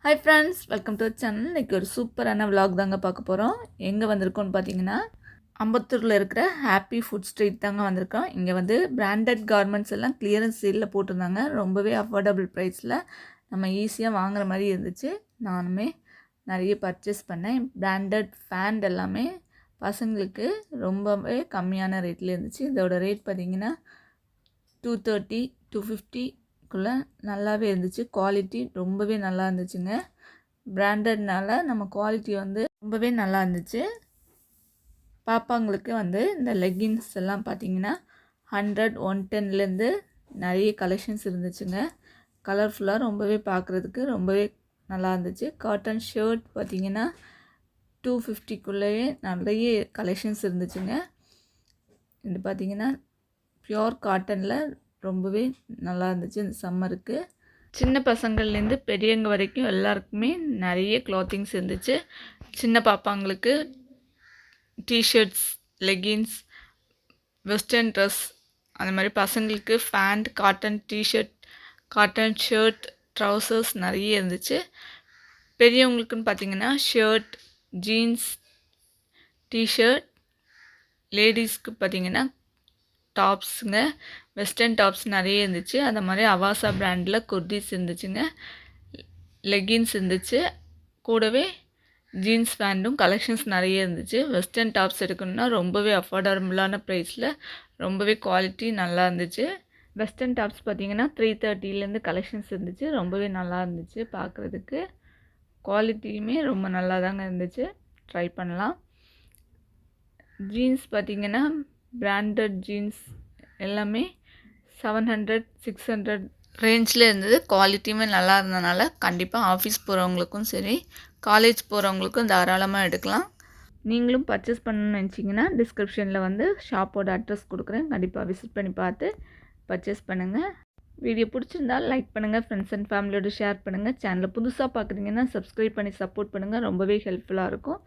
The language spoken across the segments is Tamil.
Hi friends, welcome to the channel. இன்னைக்கு ஒரு சூப்பரான vlog தாங்க பார்க்க போகிறோம். எங்கே வந்திருக்கோம்னு பார்த்தீங்கன்னா அம்பத்தூரில் இருக்கிற ஹாப்பி ஃபுட் ஸ்ட்ரீட் தாங்க வந்திருக்கோம். இங்கே வந்து பிராண்டட் கார்மெண்ட்ஸ் எல்லாம் கிளியரன்ஸ் சேலில் போட்டிருந்தாங்க. ரொம்பவே அஃபோர்டபுள் ப்ரைஸில் நம்ம ஈஸியாக வாங்குற மாதிரி இருந்துச்சு. நானுமே நிறைய பர்ச்சேஸ் பண்ணேன். பிராண்டட் ஃபேண்ட் எல்லாமே பசங்களுக்கு ரொம்பவே கம்மியான ரேட்டில் இருந்துச்சு. இதோட ரேட் பார்த்தீங்கன்னா 230 250 நல்லாவே இருந்துச்சு. குவாலிட்டி ரொம்பவே நல்லா இருந்துச்சுங்க. பிராண்டட்னால நம்ம குவாலிட்டி வந்து ரொம்பவே நல்லா இருந்துச்சு. பாப்பாங்களுக்கு வந்து இந்த லெகின்ஸ் எல்லாம் பார்த்தீங்கன்னா 100 110லேருந்து நிறைய கலெக்ஷன்ஸ் இருந்துச்சுங்க. கலர்ஃபுல்லாக ரொம்பவே பார்க்குறதுக்கு ரொம்பவே நல்லா இருந்துச்சு. காட்டன் ஷர்ட் பார்த்தீங்கன்னா 250க்குள்ளேயே நிறைய கலெக்ஷன்ஸ் இருந்துச்சுங்க. இது பார்த்தீங்கன்னா பியோர் காட்டனில் ரொம்பவே நல்லா இருந்துச்சு. இந்த சம்மருக்கு சின்ன பசங்கள்லேருந்து பெரியவங்க வரைக்கும் எல்லாருக்குமே நிறைய க்ளாத்திங்ஸ் இருந்துச்சு. சின்ன பாப்பாங்களுக்கு டிஷர்ட்ஸ், லெகின்ஸ், வெஸ்டர்ன் ட்ரெஸ், அந்த மாதிரி பசங்களுக்கு pant, cotton T shirt, cotton shirt, trousers நிறைய இருந்துச்சு. பெரியவங்களுக்குன்னு பார்த்திங்கன்னா ஷர்ட், ஜீன்ஸ், டிஷர்ட், லேடிஸ்க்கு பார்த்திங்கன்னா டாப்ஸுங்க, வெஸ்டர்ன் டாப்ஸ் நிறைய இருந்துச்சு. அந்த மாதிரி அவாசா பிராண்டில் குர்தீஸ் இருந்துச்சுங்க, லெகின்ஸ் இருந்துச்சு. கூடவே ஜீன்ஸ் பேண்ட்டும் கலெக்ஷன்ஸ் நிறைய இருந்துச்சு. வெஸ்டர்ன் டாப்ஸ் எடுக்கணுன்னா ரொம்பவே அஃபோர்டபுளான ப்ரைஸில் ரொம்பவே குவாலிட்டி நல்லா இருந்துச்சு. வெஸ்டர்ன் டாப்ஸ் பார்த்திங்கன்னா 330லேருந்து கலெக்ஷன்ஸ் இருந்துச்சு. ரொம்பவே நல்லா இருந்துச்சு பார்க்குறதுக்கு. குவாலிட்டியுமே ரொம்ப நல்லா தாங்க இருந்துச்சு. ட்ரை பண்ணலாம். ஜீன்ஸ் பார்த்திங்கன்னா பிராண்டட் ஜீன்ஸ் எல்லாமே 700 600 ரேஞ்சில் இருந்தது. குவாலிட்டியுமே நல்லா இருந்ததுனால கண்டிப்பாக ஆஃபீஸ் போகிறவங்களுக்கும் சரி, காலேஜ் போகிறவங்களுக்கும் தாராளமாக எடுக்கலாம். நீங்களும் பர்ச்சேஸ் பண்ணணும்னு நினச்சிங்கன்னா டிஸ்கிரிப்ஷனில் வந்து ஷாப்போட அட்ரஸ் கொடுக்குறேன். கண்டிப்பாக விசிட் பண்ணி பார்த்து பர்ச்சேஸ் பண்ணுங்கள். வீடியோ பிடிச்சிருந்தால் லைக் பண்ணுங்கள், ஃப்ரெண்ட்ஸ் அண்ட் ஃபேமிலியோடு ஷேர் பண்ணுங்கள். சேனலை புதுசாக பார்க்குறீங்கன்னா சப்ஸ்கிரைப் பண்ணி சப்போர்ட் பண்ணுங்கள். ரொம்பவே ஹெல்ப்ஃபுல்லாக இருக்கும்.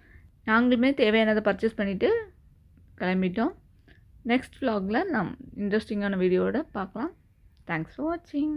நாங்களுமே தேவையானதை பர்ச்சேஸ் பண்ணிவிட்டு கிளம்பிட்டோம். நெக்ஸ்ட் vlogல நாம் இன்ட்ரெஸ்டிங்கான வீடியோவோட பார்க்கலாம். தேங்க்ஸ் ஃபார் வாட்சிங்.